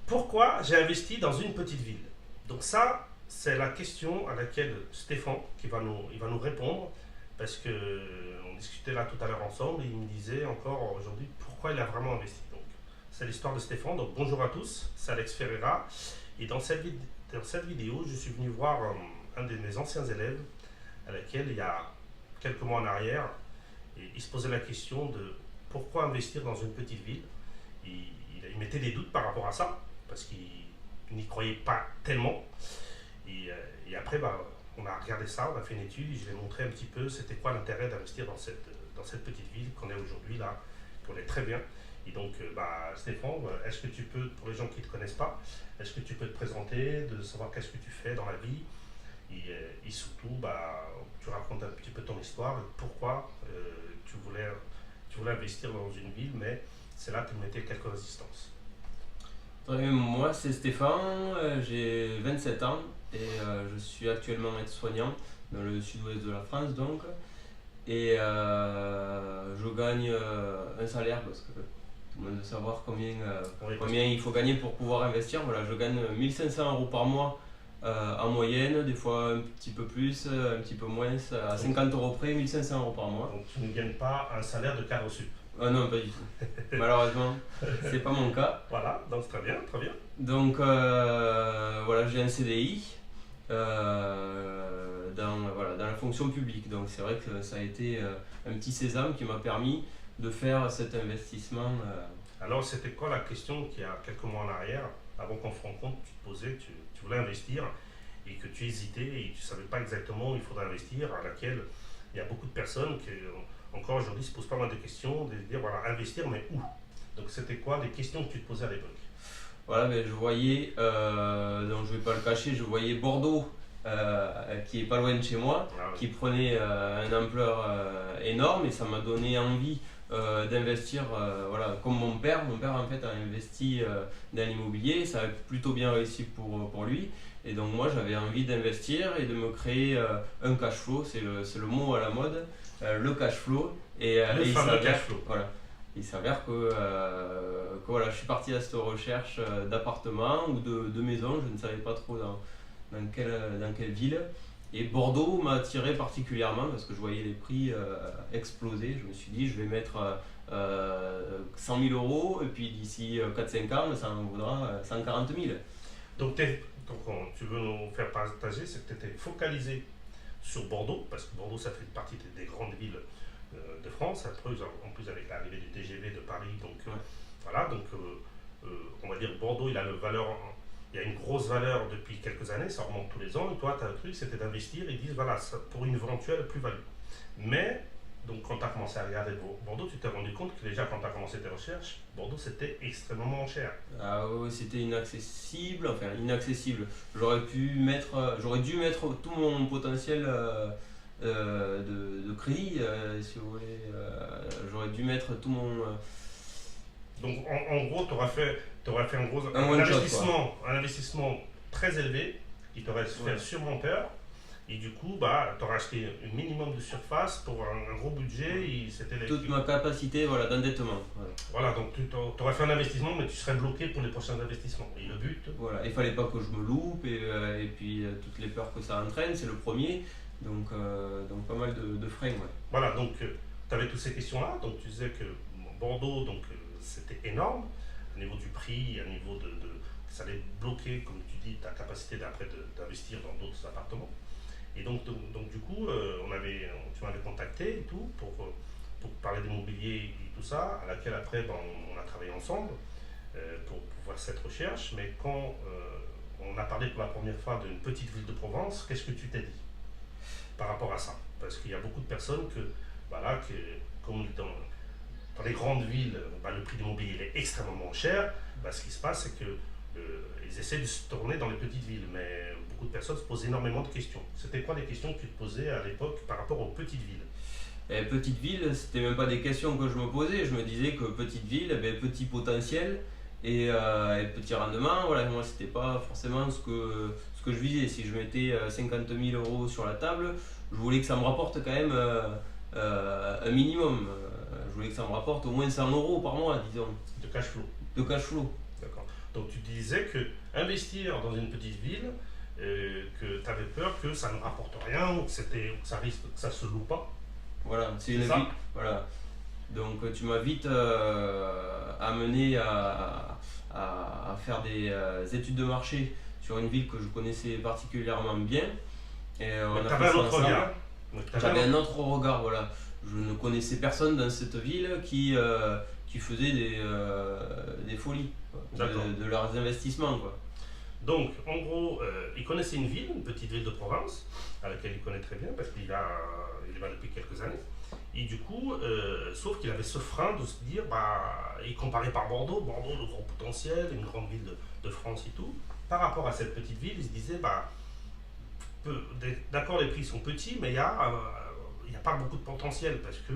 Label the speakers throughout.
Speaker 1: Pourquoi j'ai investi dans une petite ville? Donc ça, c'est la question à laquelle Stéphane il va nous répondre parce que on discutait là tout à l'heure ensemble et il me disait encore aujourd'hui pourquoi il a vraiment investi. Donc c'est l'histoire de Stéphane. Donc bonjour à tous, c'est Alex Ferreira et dans cette vidéo, je suis venu voir un de mes anciens élèves à laquelle il y a quelques mois en arrière, et il se posait la question de pourquoi investir dans une petite ville. Il mettait des doutes par rapport à ça parce qu'il n'y croyait pas tellement. Et après, on a regardé ça, on a fait une étude et je lui ai montré un petit peu c'était quoi l'intérêt d'investir dans cette petite ville qu'on est aujourd'hui là, qu'on est très bien. Et donc, Stéphane, est-ce que tu peux, pour les gens qui ne te connaissent pas, est-ce que tu peux te présenter, de savoir qu'est-ce que tu fais dans la vie et surtout, tu racontes un petit peu ton histoire et pourquoi tu voulais investir dans une ville, mais c'est là que tu mettais quelques résistances.
Speaker 2: Moi, c'est Stéphane, j'ai 27 ans et je suis actuellement aide-soignant dans le sud-ouest de la France donc. Et je gagne un salaire parce que tout le monde veut savoir
Speaker 1: Oui,
Speaker 2: combien il faut gagner pour pouvoir investir. Voilà, je gagne 1500 € par mois en moyenne, des fois un petit peu plus, un petit peu moins, à 50 € près, 1500 € par mois.
Speaker 1: donc tu ne gagnes pas un salaire de cadre sup.
Speaker 2: Ah non, pas du tout. Malheureusement, c'est pas mon cas.
Speaker 1: Voilà, donc c'est très bien, très bien.
Speaker 2: Donc voilà, j'ai un CDI dans la fonction publique. Donc c'est vrai que ça a été un petit sésame qui m'a permis de faire cet investissement.
Speaker 1: Alors c'était quoi la question qu'il y a quelques mois en arrière, avant qu'on se rencontre, tu te posais, tu voulais investir et que tu hésitais et tu ne savais pas exactement où il faudrait investir, à laquelle il y a beaucoup de personnes qui encore aujourd'hui se posent pas mal de questions, de dire voilà, investir mais où? Donc c'était quoi les questions que tu te posais à l'époque?
Speaker 2: Voilà, je voyais, donc je vais pas le cacher, je voyais Bordeaux qui est pas loin de chez moi,
Speaker 1: Ah oui.
Speaker 2: qui prenait une ampleur énorme et ça m'a donné envie d'investir, voilà, comme mon père. Mon père en fait a investi dans l'immobilier, ça a plutôt bien réussi pour lui. Et donc moi j'avais envie d'investir et de me créer un cash flow, c'est le mot à la mode, le cash flow.
Speaker 1: Le
Speaker 2: Et il
Speaker 1: fameux
Speaker 2: s'avère,
Speaker 1: cash flow.
Speaker 2: voilà, il s'avère que voilà, je suis parti à cette recherche d'appartements ou de maisons, je ne savais pas trop dans quelle ville. Et Bordeaux m'a attiré particulièrement parce que je voyais les prix exploser. Je me suis dit, je vais mettre 100 000 € et puis d'ici 4-5 ans, ça en vaudra 140 000.
Speaker 1: Tu veux nous faire partager, c'est que tu étais focalisé sur Bordeaux, parce que Bordeaux ça fait partie des grandes villes de France, après, en plus avec l'arrivée du TGV de Paris, donc
Speaker 2: Ouais.
Speaker 1: voilà, donc on va dire Bordeaux il y a une grosse valeur depuis quelques années, ça remonte tous les ans, et toi, tu as le truc, c'était d'investir, et ils disent, voilà, pour une éventuelle plus-value. Mais, donc quand tu as commencé à regarder Bordeaux, tu t'es rendu compte que déjà, quand tu as commencé tes recherches, Bordeaux, c'était extrêmement cher.
Speaker 2: Ah ouais, c'était inaccessible, enfin inaccessible. J'aurais dû mettre tout mon potentiel de crédit, si vous voulez. J'aurais dû mettre tout mon
Speaker 1: Donc, en gros, t'aurais fait
Speaker 2: un one shot quoi.
Speaker 1: un investissement très élevé, qui t'aurait fait
Speaker 2: Ouais.
Speaker 1: sûrement peur, et du coup, tu aurais acheté un minimum de surface pour un gros budget, et c'était
Speaker 2: Toute ma capacité voilà, d'endettement. Voilà.
Speaker 1: Voilà, donc tu aurais fait un investissement, mais tu serais bloqué pour les prochains investissements. Et le but,
Speaker 2: Voilà. Il fallait pas que je me loupe et puis toutes les peurs que ça entraîne, c'est le premier. Donc pas mal de freins. Ouais.
Speaker 1: voilà, donc tu avais toutes ces questions-là, donc tu disais que Bordeaux, donc c'était énorme, au niveau du prix, au niveau ça allait bloquer, comme tu dis, ta capacité d'après d'investir dans d'autres appartements. Et donc du coup, tu m'avais contacté et tout pour parler d'immobilier et tout ça, à laquelle après on a travaillé ensemble pour voir cette recherche. Mais quand on a parlé pour la première fois d'une petite ville de Provence, qu'est-ce que tu t'es dit par rapport à ça? Parce qu'il y a beaucoup de personnes voilà, comme dans les grandes villes, le prix de l'immobilier est extrêmement cher. Ce qui se passe, c'est que ils essaient de se tourner dans les petites villes, mais beaucoup de personnes se posent énormément de questions. C'était quoi les questions que tu te posais à l'époque par rapport aux petites villes?
Speaker 2: Et petite ville, c'était même pas des questions que je me posais. Je me disais que petite ville, petit potentiel et petit rendement. Voilà, moi c'était pas forcément ce que je visais. Si je mettais 50 000 € sur la table, je voulais que ça me rapporte quand même un minimum. Je voulais que ça me rapporte au moins 100 € par mois, disons,
Speaker 1: De cash flow.
Speaker 2: de cash flow.
Speaker 1: D'accord. Donc tu disais que investir dans une petite ville, que tu avais peur que ça ne rapporte rien ou que ça risque que ça se loue pas.
Speaker 2: Voilà, c'est
Speaker 1: C'est
Speaker 2: une
Speaker 1: ça?
Speaker 2: vie. Voilà. Donc tu m'as vite amené à faire des études de marché sur une ville que je connaissais particulièrement bien. Et
Speaker 1: Mais
Speaker 2: on a
Speaker 1: tu
Speaker 2: fait
Speaker 1: avais un
Speaker 2: ça
Speaker 1: autre
Speaker 2: ensemble.
Speaker 1: regard. Donc, t'avais
Speaker 2: J'avais
Speaker 1: un
Speaker 2: un
Speaker 1: autre-
Speaker 2: autre regard, voilà. Je ne connaissais personne dans cette ville qui faisait des folies, quoi,
Speaker 1: D'accord.
Speaker 2: de leurs investissements, quoi.
Speaker 1: Donc, en gros, il connaissait une ville, une petite ville de province, à laquelle il connaît très bien parce qu'il il y va depuis quelques années. Et du coup, sauf qu'il avait ce frein de se dire, bah, il comparait par Bordeaux, Bordeaux, le grand potentiel, une grande ville de France et tout. Par rapport à cette petite ville, il se disait, bah, d'accord, les prix sont petits, mais il y a pas beaucoup de potentiel parce que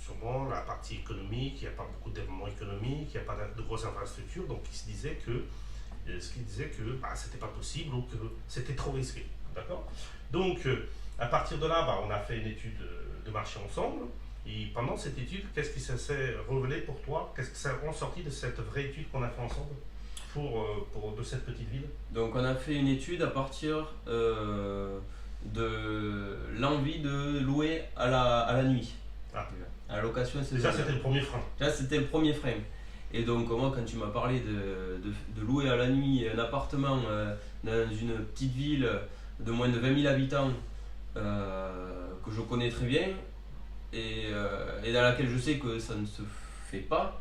Speaker 1: sûrement la partie économique, il n'y a pas beaucoup de développement économique, il n'y a pas de grosses infrastructures, donc il se disait que ce qui disait que bah, c'était pas possible ou que c'était trop risqué. D'accord. Donc, à partir de là, bah, on a fait une étude de marché ensemble. Et pendant cette étude, qu'est-ce qui s'est révélé pour toi? Qu'est-ce qui s'est ressorti de cette vraie étude qu'on a fait ensemble de cette petite ville?
Speaker 2: Donc on a fait une étude à partir de l'envie de louer à la nuit,
Speaker 1: Ah,
Speaker 2: à la location
Speaker 1: déjà,
Speaker 2: saisonnière.
Speaker 1: c'était le premier frein.
Speaker 2: Là, c'était le premier frein. Et donc, moi, quand tu m'as parlé de louer à la nuit un appartement dans une petite ville de moins de 20 000 habitants que je connais très bien et dans laquelle je sais que ça ne se fait pas,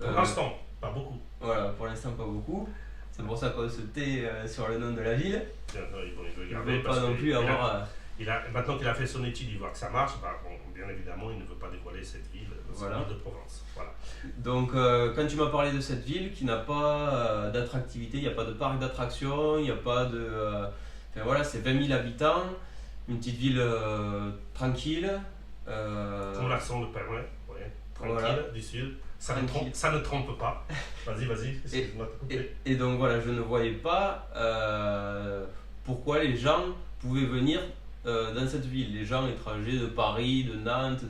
Speaker 1: Pour l'instant, pas beaucoup.
Speaker 2: voilà, pour l'instant, pas beaucoup. C'est pour ça qu'on se tait sur le nom de la ville.
Speaker 1: Bien, il veut
Speaker 2: Je ne
Speaker 1: garder
Speaker 2: veux pas
Speaker 1: parce
Speaker 2: non
Speaker 1: que
Speaker 2: plus avoir.
Speaker 1: maintenant qu'il a fait son étude, il voit que ça marche. Bah, bon, bien évidemment, il ne veut pas dévoiler cette ville,
Speaker 2: Voilà.
Speaker 1: ville de Provence. Voilà.
Speaker 2: Donc, quand tu m'as parlé de cette ville qui n'a pas d'attractivité, il n'y a pas de parc d'attractions, il n'y a pas de. Enfin voilà, c'est 20 000 habitants, une petite ville tranquille.
Speaker 1: Comme l'accent le permet, ouais. Tranquille,
Speaker 2: Voilà.
Speaker 1: du sud.
Speaker 2: Tranquille.
Speaker 1: Ça ne trompe pas. Vas-y, excuse-moi de te couper.
Speaker 2: Et donc voilà, je ne voyais pas pourquoi les gens pouvaient venir dans cette ville, les gens étrangers de Paris, de Nantes,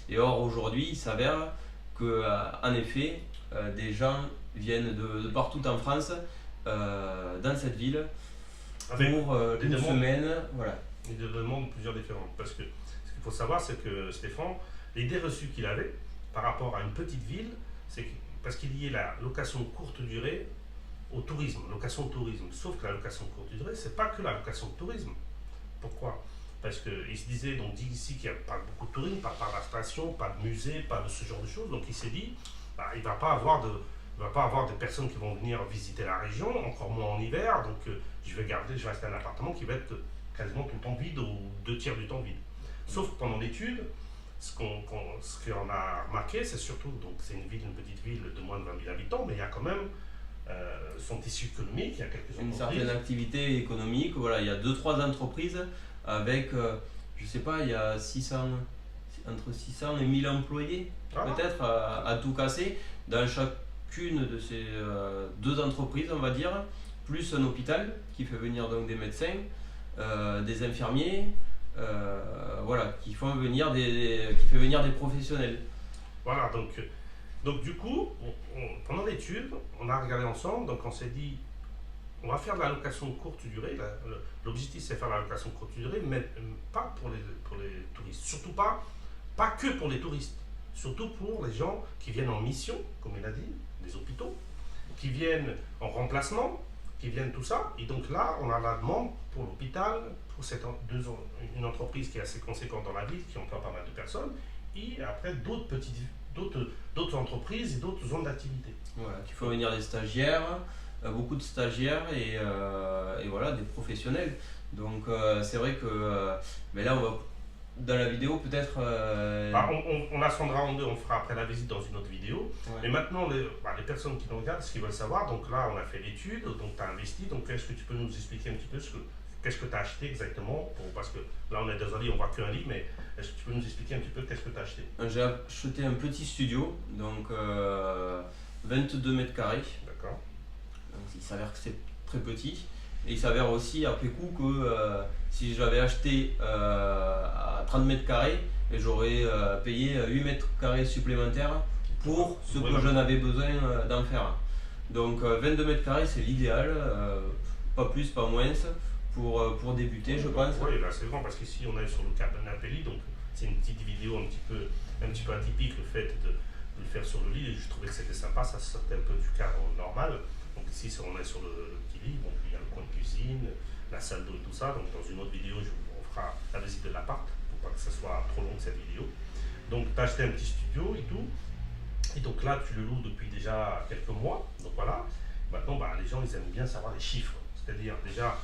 Speaker 2: et or aujourd'hui il s'avère que en effet des gens viennent de partout en France dans cette ville
Speaker 1: Avec
Speaker 2: pour
Speaker 1: des
Speaker 2: une
Speaker 1: demandes.
Speaker 2: semaine, voilà.
Speaker 1: Il demande plusieurs différentes. Parce que ce qu'il faut savoir, c'est que Stéphane, l'idée reçue qu'il avait par rapport à une petite ville, c'est parce qu'il liait la location courte durée au tourisme, location de tourisme. Sauf que la location courte durée, c'est pas que la location de tourisme. Pourquoi? Parce qu'il se disait, donc dit ici qu'il n'y a pas beaucoup de tourisme, pas de station, pas de musée, pas de ce genre de choses. Donc il s'est dit, bah, il ne va pas avoir des personnes qui vont venir visiter la région, encore moins en hiver. Donc je vais rester un appartement qui va être quasiment tout le temps vide ou 2 tiers du temps vide. Sauf que pendant l'étude, ce qu'on a remarqué, c'est surtout, donc c'est une petite ville de moins de 20 000 habitants, mais il y a quand même son tissu économique, il y a quelques
Speaker 2: Une
Speaker 1: entreprises.
Speaker 2: certaine activité économique, voilà, il y a 2-3 entreprises avec, je sais pas, il y a entre 600 et 1000 employés,
Speaker 1: Ah,
Speaker 2: peut-être, à tout casser, dans chacune de ces deux entreprises, on va dire, plus un hôpital qui fait venir donc des médecins, des infirmiers, voilà, qui fait venir des professionnels.
Speaker 1: voilà, donc du coup, pendant l'étude, on a regardé ensemble, donc on s'est dit, on va faire de la location courte durée. L'objectif, c'est faire de la location courte durée, mais pas pour les touristes. Surtout pas que pour les touristes. Surtout pour les gens qui viennent en mission, comme il a dit, des hôpitaux, qui viennent en remplacement, qui viennent tout ça. Et donc là, on a la demande pour l'hôpital, pour une entreprise qui est assez conséquente dans la ville, qui emploie pas mal de personnes, et après d'autres entreprises et d'autres zones d'activité.
Speaker 2: Voilà, qui font venir des stagiaires, beaucoup de stagiaires et voilà, des professionnels. Donc c'est vrai que mais là on va dans la vidéo peut-être
Speaker 1: On la scindra en deux, on fera après la visite dans une autre vidéo.
Speaker 2: ouais.
Speaker 1: Mais maintenant, les personnes qui nous regardent, ce qu'ils veulent savoir, donc là on a fait l'étude, donc tu as investi, donc est-ce que tu peux nous expliquer un petit peu qu'est-ce que tu as acheté exactement parce que là on est désolé, on voit qu'un lit, mais est-ce que tu peux nous expliquer un petit peu qu'est-ce que tu as acheté?
Speaker 2: J'ai acheté un petit studio, donc 22 mètres carrés.
Speaker 1: D'accord.
Speaker 2: Donc, il s'avère que c'est très petit. Et il s'avère aussi après coup que si j'avais acheté à 30 mètres carrés, j'aurais payé 8 mètres carrés supplémentaires pour ce que
Speaker 1: Voilà.
Speaker 2: j'en avais besoin d'en faire. Donc 22 mètres carrés, c'est l'idéal, pas plus, pas moins, pour débuter, je pense.
Speaker 1: Oui, là c'est grand parce qu'ici on est sur le Cabanapelli, donc c'est une petite vidéo un petit peu atypique le fait de le faire sur le lit, et je trouvais que c'était sympa, ça sortait un peu du cadre normal. Donc ici on est sur le petit lit, donc il y a le coin de cuisine, la salle d'eau et tout ça. Donc dans une autre vidéo, on fera la visite de l'appart pour pas que ça soit trop long cette vidéo. Donc tu as acheté un petit studio et tout. Et donc là, tu le loues depuis déjà quelques mois. Donc voilà. Maintenant, bah, les gens, ils aiment bien savoir les chiffres. C'est-à-dire déjà,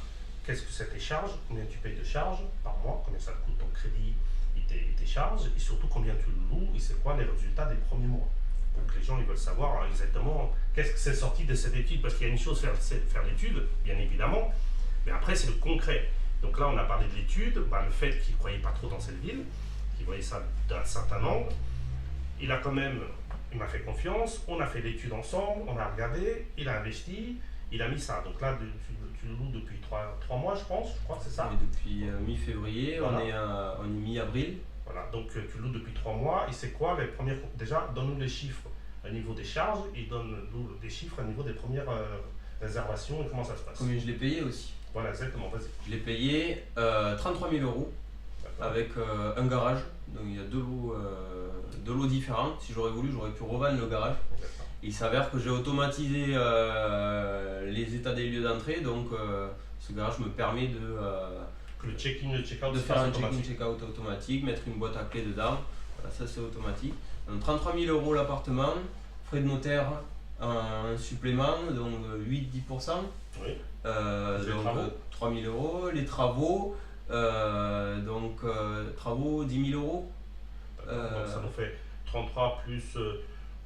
Speaker 1: qu'est-ce que c'est tes charges, combien tu payes de charges par mois, combien ça te coûte ton crédit et tes charges, et surtout combien tu le loues et c'est quoi les résultats des premiers mois. Donc les gens, ils veulent savoir exactement qu'est-ce que c'est sorti de cette étude. Parce qu'il y a une chose, faire l'étude, bien évidemment, mais après, c'est le concret. Donc là, on a parlé de l'étude, bah, le fait qu'il ne croyait pas trop dans cette ville, qu'il voyait ça d'un certain angle. Il m'a fait confiance, on a fait l'étude ensemble, on a regardé, il a investi, il a mis ça. Donc là, tu le loues depuis 3 mois, je crois que c'est ça.
Speaker 2: Et depuis mi-février, voilà. On est mi-avril.
Speaker 1: Voilà, donc tu loues depuis 3 mois, et c'est quoi les premières... Déjà, donne-nous les chiffres au niveau des charges, et donne-nous des chiffres au niveau des premières réservations, et comment ça se passe.
Speaker 2: Combien je l'ai payé aussi.
Speaker 1: Voilà, exactement, vas-y.
Speaker 2: Je l'ai payé 33 000 euros. Avec un garage, donc il y a deux lots différents. Si j'aurais voulu, j'aurais pu revendre le garage. Il s'avère que j'ai automatisé les états des lieux d'entrée, donc ce garage me permet
Speaker 1: que le check-in, le check-out,
Speaker 2: de faire un check-in, check-out automatique, mettre une boîte à clé dedans. Voilà, ça c'est automatique. Donc 33 000 euros l'appartement, frais de notaire en supplément, donc 8-10%.
Speaker 1: Oui.
Speaker 2: Donc 3 000 euros. Les travaux. Travaux 10 000 euros.
Speaker 1: Donc ça nous fait 33 plus,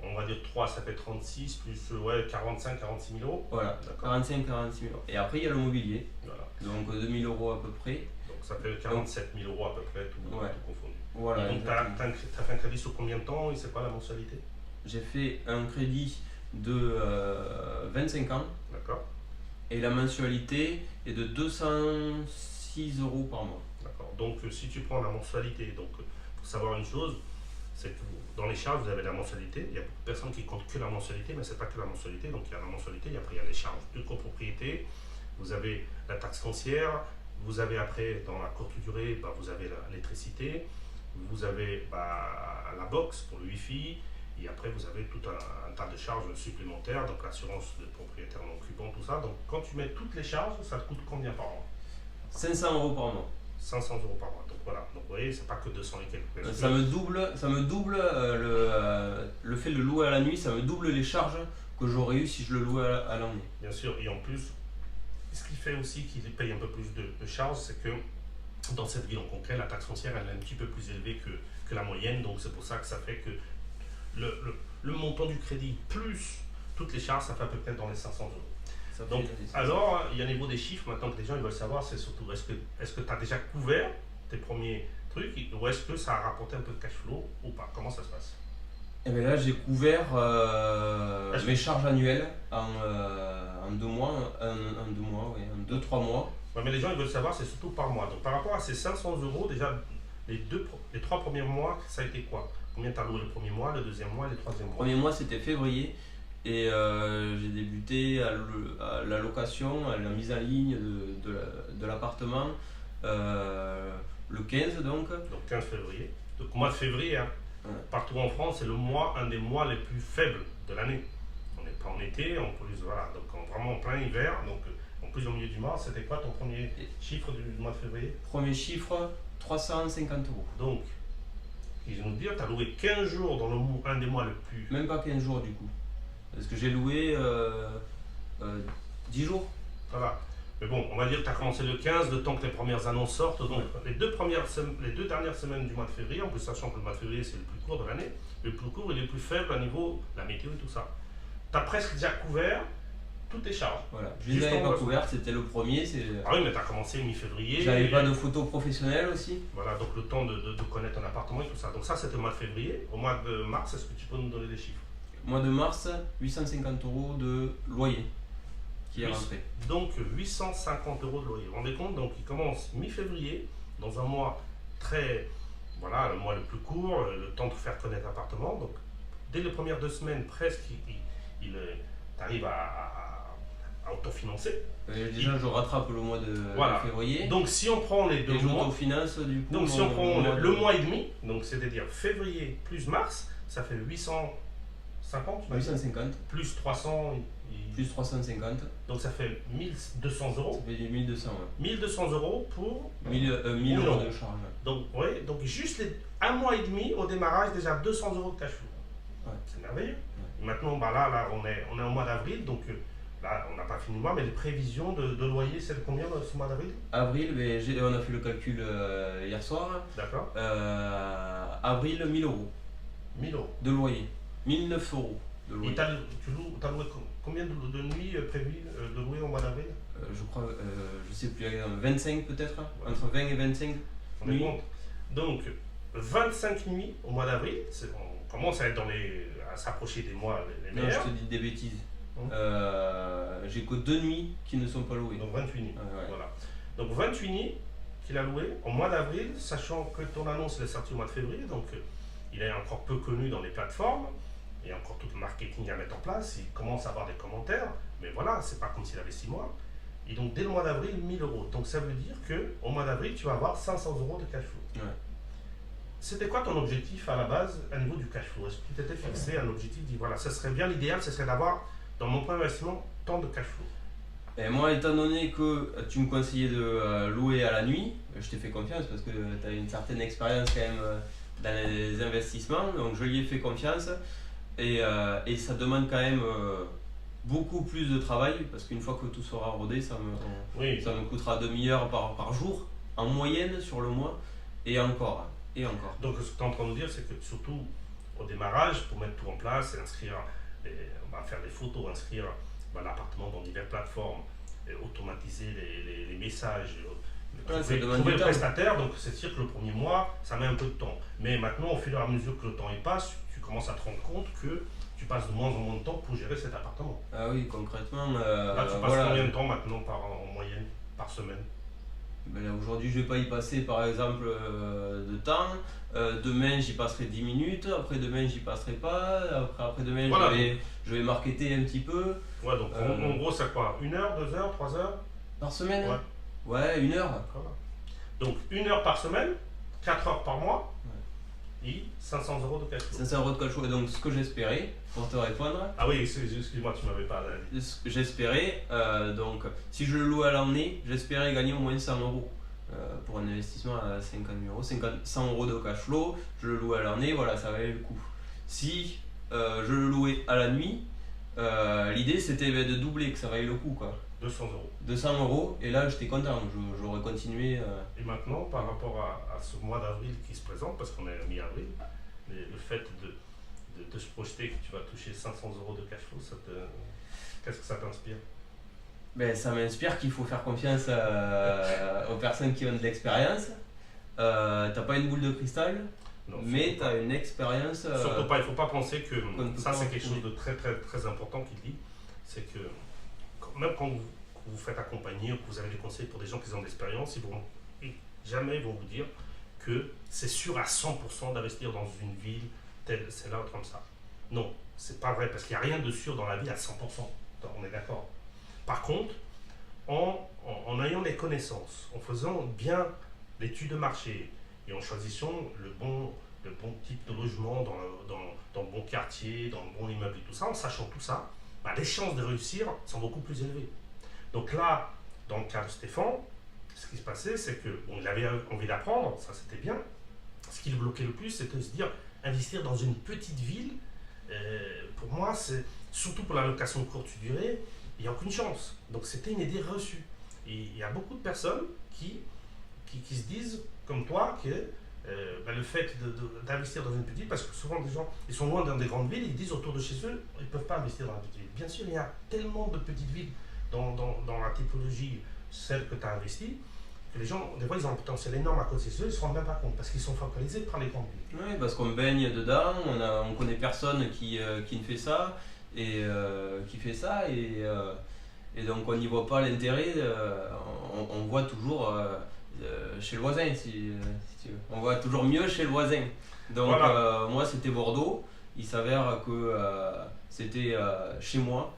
Speaker 1: on va dire 3, ça fait 36, plus 45-46 000 euros.
Speaker 2: Voilà, 45-46 000 euros. Et après il y a le mobilier, voilà. Donc 2 000 euros à peu près.
Speaker 1: Donc ça fait 47 000 euros à peu près, tout confondu.
Speaker 2: Voilà,
Speaker 1: et donc tu as fait un crédit sur combien de temps et c'est quoi la mensualité?
Speaker 2: J'ai fait un crédit de 25 ans.
Speaker 1: D'accord.
Speaker 2: Et la mensualité est de 206 euros par mois.
Speaker 1: D'accord. Donc si tu prends la mensualité, donc pour savoir une chose, c'est que dans les charges, vous avez la mensualité. Il y a beaucoup de personnes qui comptent que la mensualité, mais ce n'est pas que la mensualité. Donc il y a la mensualité, et après il y a les charges de copropriété, vous avez la taxe foncière, vous avez après, dans la courte durée, vous avez l'électricité, vous avez la box pour le Wi-Fi, et après vous avez tout un tas de charges supplémentaires, donc l'assurance de propriétaire non occupant, tout ça. Donc quand tu mets toutes les charges, ça te coûte combien par mois?
Speaker 2: 500 euros par mois.
Speaker 1: 500 euros par mois. Donc voilà, donc vous voyez, c'est pas que 200 et quelques.
Speaker 2: Ça me double le fait de le louer à la nuit, ça me double les charges que j'aurais eu si je le louais à l'année.
Speaker 1: Bien sûr, et en plus, ce qui fait aussi qu'ils payent un peu plus de charges, c'est que dans cette ville en concret, la taxe foncière elle est un petit peu plus élevée que la moyenne, donc c'est pour ça que ça fait que le montant du crédit plus toutes les charges, ça fait à peu près dans les 500 euros. Donc, alors, il y a au niveau des chiffres, maintenant que les gens ils veulent savoir, c'est surtout est-ce que tu as déjà couvert tes premiers trucs ou est-ce que ça a rapporté un peu de cash flow ou pas? Comment ça se passe?
Speaker 2: Et bien là, j'ai couvert mes charges annuelles en 2 mois, en 2-3 mois.
Speaker 1: Ouais, mais les gens ils veulent savoir, c'est surtout par mois. Donc, par rapport à ces 500 euros, déjà, les 3 premiers mois, ça a été quoi? Combien tu as loué le premier mois, le deuxième mois et le troisième mois?
Speaker 2: Le premier mois, c'était février. Et j'ai débuté à la location, à la mise en ligne de l'appartement le 15 donc.
Speaker 1: Donc 15 février. Donc mois de février, hein.
Speaker 2: Ouais.
Speaker 1: Partout en France, c'est un des mois les plus faibles de l'année. On n'est pas en été, en plus, voilà, donc vraiment en plein hiver. Donc en plus au milieu du mois, c'était quoi ton premier chiffre du mois de février?
Speaker 2: Premier chiffre, 350 euros.
Speaker 1: Donc, ils vont nous dire, tu as loué 15 jours dans un des mois le plus...
Speaker 2: Même pas 15 jours du coup. Parce que j'ai loué 10 jours.
Speaker 1: Voilà. Mais bon, on va dire que tu as commencé le 15, le temps que les premières annonces sortent. Donc, les deux dernières semaines du mois de février, en plus sachant que le mois de février c'est le plus court de l'année, le plus court et le plus faible à niveau de la météo et tout ça. Tu as presque déjà couvert toutes tes charges.
Speaker 2: Voilà, je les avais pas couvertes, c'était le premier.
Speaker 1: Ah oui, mais tu as commencé mi-février.
Speaker 2: J'avais pas de photos professionnelles aussi.
Speaker 1: Voilà, donc le temps de connaître ton appartement et tout ça. Donc ça, c'était le mois de février. Au mois de mars, est-ce que tu peux nous donner des chiffres?
Speaker 2: Mois de mars, 850 euros de loyer qui est rentré.
Speaker 1: Donc 850 euros de loyer. Vous vous rendez compte? Donc il commence mi-février, dans un mois très... Voilà, le mois le plus court, le temps de faire connaître l'appartement. Donc dès les premières 2 semaines, presque, tu arrives à autofinancer.
Speaker 2: Déjà, je rattrape le mois de février.
Speaker 1: Donc, si on prend les 2
Speaker 2: et
Speaker 1: mois,
Speaker 2: j'autofinance du coup.
Speaker 1: donc si on prend le mois et demi, donc c'est-à-dire février plus mars, ça fait 850,
Speaker 2: 850.
Speaker 1: plus 300,
Speaker 2: Plus 350.
Speaker 1: donc ça fait 1200 euros.
Speaker 2: Ça fait 1200, ouais.
Speaker 1: 1200 euros pour
Speaker 2: 1000 euros de charge.
Speaker 1: Donc, ouais, donc juste un mois et demi au démarrage, déjà 200 euros de cash flow.
Speaker 2: Ouais.
Speaker 1: C'est merveilleux. Et maintenant, bah là, on est au mois d'avril, donc là, on n'a pas fini le mois, mais les prévisions de loyer, c'est combien ce mois d'avril?
Speaker 2: Avril, on a fait le calcul hier soir.
Speaker 1: D'accord.
Speaker 2: Avril, 1000 euros
Speaker 1: 1000 euros.
Speaker 2: de loyer. 1009 euros de loyer.
Speaker 1: Et t'as loué combien de nuits prévues de louer au mois d'avril?
Speaker 2: Je crois, je sais plus, 25 peut-être,
Speaker 1: Ouais.
Speaker 2: entre 20 et 25
Speaker 1: On est
Speaker 2: nuits.
Speaker 1: compte. Donc, 25 nuits au mois d'avril, on commence à être à s'approcher des mois les
Speaker 2: Non, je
Speaker 1: meilleurs.
Speaker 2: te dis des bêtises.
Speaker 1: Hum.
Speaker 2: J'ai que 2 nuits qui ne sont pas louées.
Speaker 1: Donc 28 nuits.
Speaker 2: Ouais.
Speaker 1: Voilà. Donc 28 nuits qu'il a loué au mois d'avril, sachant que ton annonce est sortie au mois de février, donc il est encore peu connu dans les plateformes, il y a encore tout le marketing à mettre en place, il commence à avoir des commentaires, mais voilà, c'est pas comme s'il avait 6 mois. Et donc dès le mois d'avril, 1000 euros. Donc ça veut dire qu'au mois d'avril, tu vas avoir 500 euros de cash flow.
Speaker 2: Ouais.
Speaker 1: C'était quoi ton objectif à la base à niveau du cash flow? Est-ce que tu t'étais fixé un objectif, dit voilà, ça serait bien l'idéal, ce serait d'avoir dans mon premier investissement tant de cash flow?
Speaker 2: Et moi, étant donné que tu me conseillais de louer à la nuit, je t'ai fait confiance parce que tu as une certaine expérience quand même dans les investissements, donc je lui ai fait confiance et ça demande quand même beaucoup plus de travail parce qu'une fois que tout sera rodé, ça me coûtera demi-heure par jour en moyenne sur le mois et encore.
Speaker 1: Donc ce que tu es en train de dire, c'est que surtout au démarrage, pour mettre tout en place et inscrire, on va faire des photos, inscrire l'appartement dans diverses plateformes, et automatiser les messages, trouver le prestataire, donc c'est sûr que le premier mois, ça met un peu de temps. Mais maintenant, au fur et à mesure que le temps y passe, tu commences à te rendre compte que tu passes de moins en moins de temps pour gérer cet appartement.
Speaker 2: Ah oui, concrètement.
Speaker 1: Là, tu passes combien de temps maintenant en moyenne, par semaine?
Speaker 2: Ben là, aujourd'hui, je vais pas y passer par exemple de temps. Demain, j'y passerai 10 minutes. Après demain, j'y passerai pas. Après demain,
Speaker 1: voilà,
Speaker 2: je vais marketer un petit peu.
Speaker 1: Ouais, donc en gros, c'est quoi? 1 heure, 2 heures, 3 heures?
Speaker 2: Par semaine?
Speaker 1: Ouais,
Speaker 2: 1 heure.
Speaker 1: Voilà. Donc 1 heure par semaine, 4 heures par mois, et 500 euros de cash flow.
Speaker 2: 500 euros de cash flow. Donc ce que j'espérais, pour te répondre.
Speaker 1: Ah oui, excuse-moi, tu m'avais pas dit.
Speaker 2: J'espérais, donc si je le loue à l'année, j'espérais gagner au moins 100 euros. Pour un investissement à 50 000 euros, 100 euros de cash flow, je le loue à l'année, voilà, ça valait le coup. Si je le louais à la nuit, l'idée c'était de doubler, que ça valait le coup, quoi.
Speaker 1: 200 euros.
Speaker 2: 200 euros, et là j'étais content, j'aurais continué.
Speaker 1: Et maintenant, par rapport à ce mois d'avril qui se présente, parce qu'on est à mi-avril, le fait de se projeter que tu vas toucher 500 euros de cash flow, qu'est-ce que ça t'inspire?
Speaker 2: Ben, ça m'inspire qu'il faut faire confiance aux personnes qui ont de l'expérience. T'as pas une boule de cristal,
Speaker 1: non,
Speaker 2: mais t'as une expérience.
Speaker 1: Surtout pas, il ne faut pas penser que ça c'est quelque
Speaker 2: trouver.
Speaker 1: chose de très très très important qu'il dit, c'est que même quand vous faites accompagner ou que vous avez des conseils pour des gens qui ont de l'expérience, jamais ils vont vous dire que c'est sûr à 100% d'investir dans une ville telle, c'est là comme ça. Non, c'est pas vrai parce qu'il n'y a rien de sûr dans la vie à 100%. On est d'accord. Par contre, en ayant des connaissances, en faisant bien l'étude de marché et en choisissant le bon type de logement dans le bon quartier, dans le bon immeuble et tout ça, en sachant tout ça, les chances de réussir sont beaucoup plus élevées. Donc là, dans le cas de Stéphane, ce qui se passait, c'est que il avait envie d'apprendre, ça c'était bien. Ce qui le bloquait le plus, c'était de se dire, investir dans une petite ville, pour moi, c'est surtout pour la location courte durée, il n'y a aucune chance. Donc c'était une idée reçue. Et il y a beaucoup de personnes qui se disent, comme toi, que le fait d'investir dans une petite ville, parce que souvent des gens, ils sont loin dans des grandes villes, ils disent autour de chez eux, ils ne peuvent pas investir dans la petite ville. Bien sûr, il y a tellement de petites villes dans la typologie, celle que tu as investie, que les gens, des fois, ils ont un potentiel énorme à côté de chez eux, ils ne se rendent même pas compte, parce qu'ils sont focalisés par les grandes villes.
Speaker 2: Oui, parce qu'on baigne dedans, on connaît personne qui ne fait ça, et donc on n'y voit pas l'intérêt, on voit toujours chez le voisin, si tu veux. On voit toujours mieux chez le voisin. Donc
Speaker 1: voilà.
Speaker 2: moi c'était Bordeaux, il s'avère que c'était chez moi,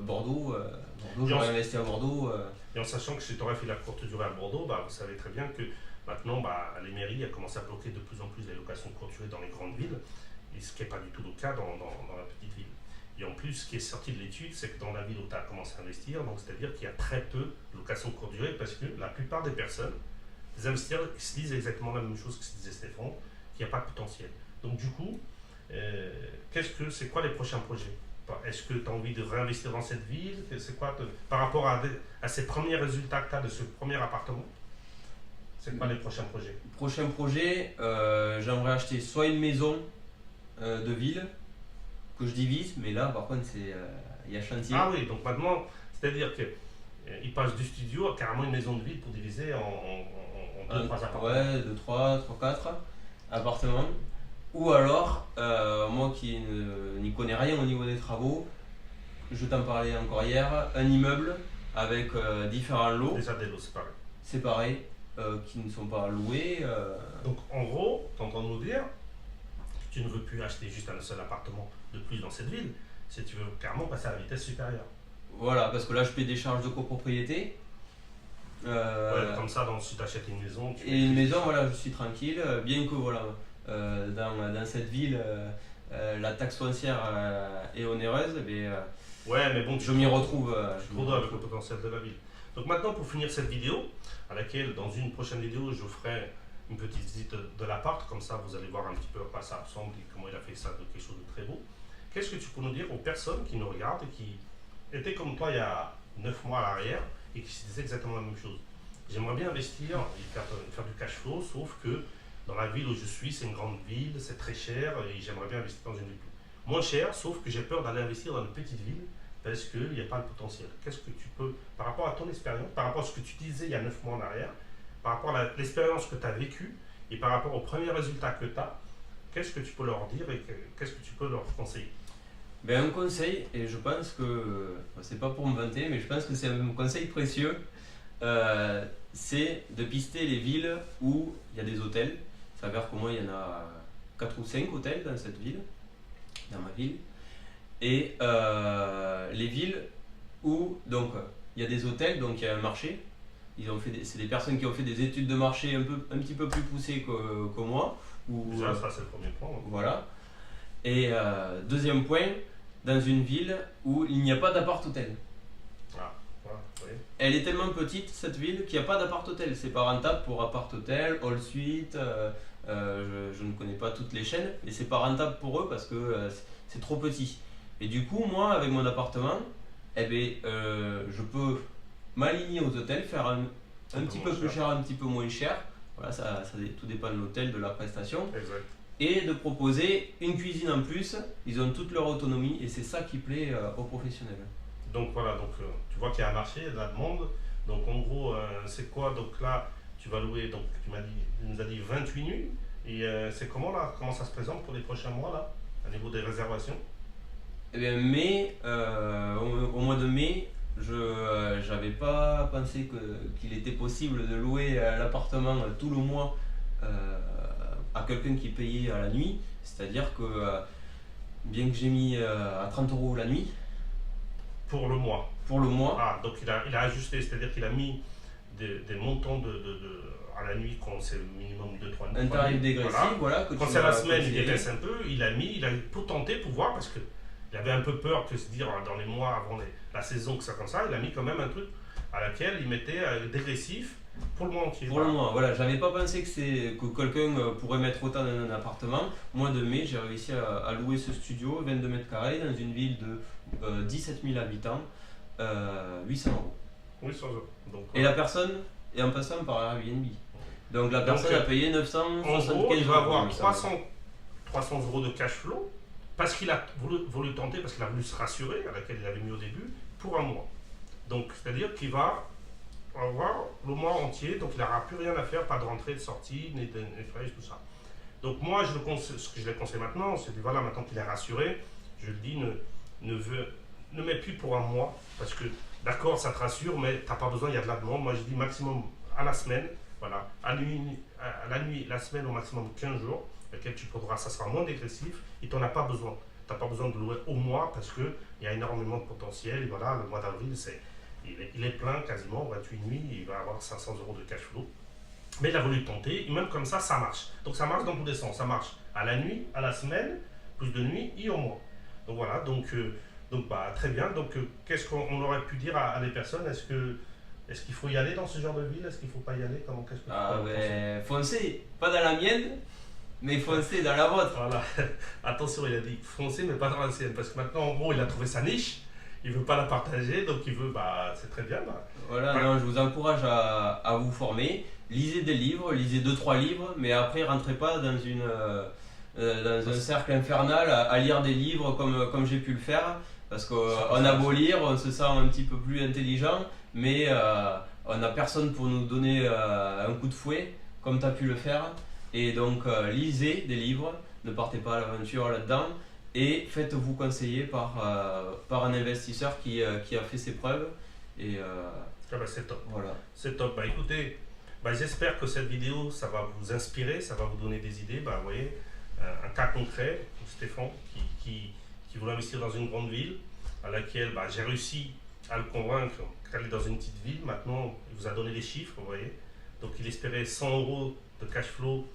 Speaker 2: Bordeaux,
Speaker 1: Et
Speaker 2: j'aurais investi à Bordeaux.
Speaker 1: Et en sachant que si tu aurais fait la courte durée à Bordeaux, vous savez très bien que maintenant, les mairies ont commencé à bloquer de plus en plus les locations de courte durée dans les grandes villes, et ce qui n'est pas du tout le cas dans la petite ville. Et en plus, ce qui est sorti de l'étude, c'est que dans la ville où tu as commencé à investir, donc c'est-à-dire qu'il y a très peu de locations de courte durée parce que la plupart des personnes, les investisseurs, se disent exactement la même chose que ce que disait Stéphane, qu'il n'y a pas de potentiel. Donc du coup, c'est quoi les prochains projets? Est-ce que tu as envie de réinvestir dans cette ville? C'est quoi par rapport à ces premiers résultats que tu as de ce premier appartement? C'est quoi les prochains projets?
Speaker 2: Prochain projet, j'aimerais acheter soit une maison de ville que je divise, mais là par contre il y a chantier.
Speaker 1: Ah oui, donc maintenant, c'est-à-dire qu'il passe du studio à carrément une maison de ville pour diviser en 2-3 appartements.
Speaker 2: Ouais, 2, 3, 4 appartements. Ou alors, moi qui n'y connais rien au niveau des travaux, je t'en parlais encore hier, un immeuble avec différents lots
Speaker 1: Déjà des lots
Speaker 2: séparés qui ne sont pas loués.
Speaker 1: Donc en gros, tu es en train de nous dire que tu ne veux plus acheter juste un seul appartement de plus dans cette ville, si tu veux carrément passer à la vitesse supérieure.
Speaker 2: Voilà, parce que là je paie des charges de copropriété.
Speaker 1: Ouais, comme ça, si tu achètes une maison.
Speaker 2: Et une maison, voilà, je suis tranquille, bien que voilà, dans cette ville, la taxe foncière est onéreuse, mais,
Speaker 1: ouais, mais bon,
Speaker 2: je m'y retrouve.
Speaker 1: Avec le potentiel de la ville. Donc maintenant, pour finir cette vidéo, à laquelle dans une prochaine vidéo, je ferai une petite visite de l'appart, comme ça vous allez voir un petit peu à quoi ça ressemble et comment il a fait ça de quelque chose de très beau. Qu'est-ce que tu peux nous dire aux personnes qui nous regardent et qui étaient comme toi il y a 9 mois à l'arrière et qui se disaient exactement la même chose? J'aimerais bien investir et faire du cash flow, sauf que dans la ville où je suis, c'est une grande ville, c'est très cher et j'aimerais bien investir dans une ville moins chère, sauf que j'ai peur d'aller investir dans une petite ville parce qu'il n'y a pas le potentiel. Qu'est-ce que tu peux, par rapport à ton expérience, par rapport à ce que tu disais il y a 9 mois en arrière, par rapport à l'expérience que tu as vécue et par rapport aux premiers résultats que tu as, qu'est-ce que tu peux leur dire et qu'est-ce que tu peux leur conseiller?
Speaker 2: Ben, un conseil, et je pense que, c'est pas pour me vanter, mais je pense que c'est un conseil précieux, c'est de pister les villes où il y a des hôtels. Il s'avère qu'au moins il y en a 4 ou 5 hôtels dans cette ville, dans ma ville. Et les villes où donc il y a des hôtels, donc il y a un marché. C'est des personnes qui ont fait des études de marché un petit peu plus poussées que moi.
Speaker 1: Déjà, ça c'est le premier point.
Speaker 2: Voilà. Et deuxième point, dans une ville où il n'y a pas d'appart-hôtel.
Speaker 1: Ah, voilà, oui.
Speaker 2: Elle est tellement petite, cette ville, qu'il n'y a pas d'appart-hôtel. C'est pas rentable pour appart-hôtel, all suite. Je ne connais pas toutes les chaînes, mais c'est pas rentable pour eux parce que c'est trop petit. Et du coup, moi, avec mon appartement, je peux m'aligner aux hôtels, faire un petit peu plus cher, un petit peu moins cher. Voilà, tout dépend de l'hôtel, de la prestation.
Speaker 1: Exact.
Speaker 2: Et de proposer une cuisine en plus. Ils ont toute leur autonomie et c'est ça qui plaît aux professionnels.
Speaker 1: Donc voilà, tu vois qu'il y a un marché, il y a de la demande. Donc en gros, c'est quoi? Donc là, tu vas louer, donc tu nous as dit 28 nuits. Et c'est comment là? Comment ça se présente pour les prochains mois là, à niveau des réservations?
Speaker 2: Eh bien, au mois de mai, je n'avais pas pensé qu'il était possible de louer l'appartement tout le mois à quelqu'un qui payait à la nuit. C'est-à-dire que, bien que j'ai mis à 30 € la nuit.
Speaker 1: Pour le mois.
Speaker 2: Pour le mois.
Speaker 1: Ah, donc il a ajusté, c'est-à-dire qu'il a mis des montants à la nuit quand c'est minimum 2-3 nuits.
Speaker 2: Un tarif dégressif, voilà.
Speaker 1: Quand c'est la semaine, il dégraisse un peu, il a pour tenter, pour voir, parce que il avait un peu peur que se dire dans les mois avant la saison que ça comme ça, il a mis quand même un truc à laquelle il mettait dégressif pour le mois entier.
Speaker 2: Pour le mois, voilà. J'avais pas pensé que quelqu'un pourrait mettre autant dans un appartement. Au mois de mai, j'ai réussi à louer ce studio, 22 mètres carrés, dans une ville de 17 000 habitants, 800 €.
Speaker 1: 800 €. Donc,
Speaker 2: et la personne est en passant par Airbnb. Donc la personne a payé 975 €.
Speaker 1: En gros, il va avoir 300 € de cash flow parce qu'il a voulu tenter, parce qu'il a voulu se rassurer, à laquelle il avait mis au début, pour un mois. Donc, c'est-à-dire qu'il va avoir le mois entier, donc il n'aura plus rien à faire, pas de rentrée, de sortie, ni de nettoyage, tout ça. Donc moi, ce que je lui conseille maintenant, c'est que voilà, maintenant qu'il est rassuré, je lui dis, ne mets plus pour un mois, parce que d'accord, ça te rassure, mais tu n'as pas besoin, il y a de la demande. Moi, je dis maximum à la semaine, voilà, à la nuit, la semaine au maximum 15 jours, lequel tu pourras, ça sera moins dégressif, et tu n'en as pas besoin. Tu n'as pas besoin de louer au mois, parce que il y a énormément de potentiel. Et voilà, le mois d'avril, il est plein quasiment, 28 nuits, il va avoir 500 euros de cash flow. Mais il a voulu tenter, et même comme ça marche. Donc ça marche dans tous les sens. Ça marche à la nuit, à la semaine, plus de nuit et au mois. Donc voilà, donc bah, très bien. Donc qu'est-ce qu'on aurait pu dire à les personnes? Est-ce qu'il faut y aller dans ce genre de ville? Est-ce qu'il ne faut pas y aller? Qu'est-ce que tu
Speaker 2: Ah
Speaker 1: penses?
Speaker 2: ben, foncez, pas dans la mienne, mais foncez dans la vôtre.
Speaker 1: Voilà, attention, il a dit foncez, mais pas dans la sienne. Parce que maintenant, en gros, il a trouvé sa niche, il veut pas la partager, donc il veut, bah, c'est très bien. Bah.
Speaker 2: Voilà,
Speaker 1: Ouais.
Speaker 2: non, je vous encourage à vous former. Lisez des livres, lisez 2-3 livres, mais après, rentrez pas dans un cercle infernal à lire des livres comme j'ai pu le faire. Parce qu'on a beau lire, on se sent un petit peu plus intelligent, mais on n'a personne pour nous donner un coup de fouet, comme tu as pu le faire. Et donc, lisez des livres, ne partez pas à l'aventure là-dedans, et faites-vous conseiller par un investisseur qui a fait ses preuves. Et
Speaker 1: Ah bah, c'est top.
Speaker 2: voilà.
Speaker 1: C'est top. Bah écoutez, bah, j'espère que cette vidéo, ça va vous inspirer, ça va vous donner des idées. Bah, vous voyez, un cas concret, Stéphane, qui voulait investir dans une grande ville, à laquelle bah, j'ai réussi à le convaincre d'aller dans une petite ville. Maintenant, il vous a donné les chiffres, vous voyez. Donc il espérait 100 euros de cash flow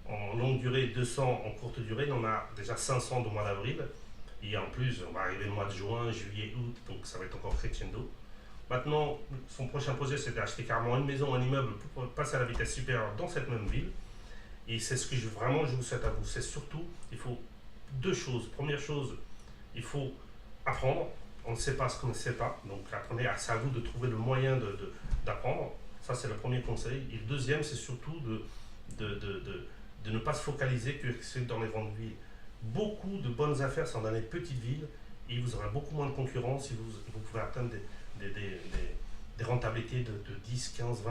Speaker 1: en longue durée, 200 en courte durée. Il en a déjà 500 au mois d'avril. Et en plus, on va arriver le mois de juin, juillet, août, donc ça va être encore crescendo. Maintenant, son prochain projet, c'est d'acheter carrément une maison, un immeuble pour passer à la vitesse supérieure dans cette même ville. Et c'est ce que vraiment je vous souhaite à vous. C'est surtout, il faut deux choses. Première chose, il faut apprendre. On ne sait pas ce qu'on ne sait pas. Donc apprenez, c'est à vous de trouver le moyen d'apprendre. Ça, c'est le premier conseil. Et le deuxième, c'est surtout de ne pas se focaliser que dans les grandes villes. Beaucoup de bonnes affaires sont dans les petites villes et vous aurez beaucoup moins de concurrence et vous pouvez atteindre des rentabilités de 10, 15, 20%.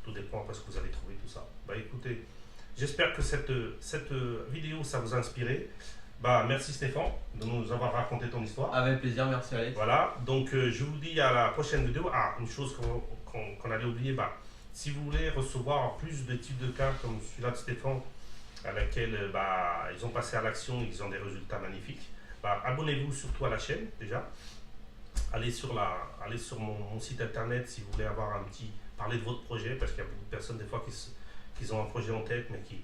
Speaker 1: Tout dépend parce que vous allez trouver tout ça. Bah écoutez, j'espère que cette vidéo, ça vous a inspiré. Bah merci Stéphane de nous avoir raconté ton histoire.
Speaker 2: Avec plaisir, merci Alex.
Speaker 1: Voilà, donc je vous dis à la prochaine vidéo. Ah, une chose qu'on allait oublier, bah, si vous voulez recevoir plus de types de cas comme celui-là de Stéphane, à laquelle bah, ils ont passé à l'action, ils ont des résultats magnifiques, bah, abonnez-vous surtout à la chaîne déjà. Allez sur mon site internet si vous voulez parler de votre projet, parce qu'il y a beaucoup de personnes des fois qui ont un projet en tête, mais qui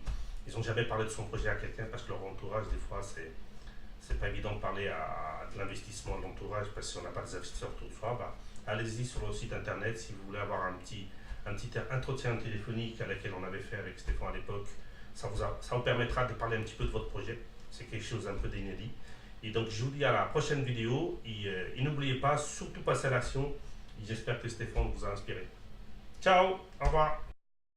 Speaker 1: n'ont jamais parlé de son projet à quelqu'un, parce que leur entourage, des fois, c'est pas évident de parler à de l'investissement de l'entourage, parce qu'on n'a pas des investisseurs autour de soi. Bah, allez-y sur le site internet si vous voulez avoir un petit entretien téléphonique à laquelle on avait fait avec Stéphane à l'époque. Ça vous permettra de parler un petit peu de votre projet. C'est quelque chose un peu d'inédit. Et donc, je vous dis à la prochaine vidéo. Et n'oubliez pas, surtout passer à l'action. J'espère que Stéphane vous a inspiré. Ciao, au revoir.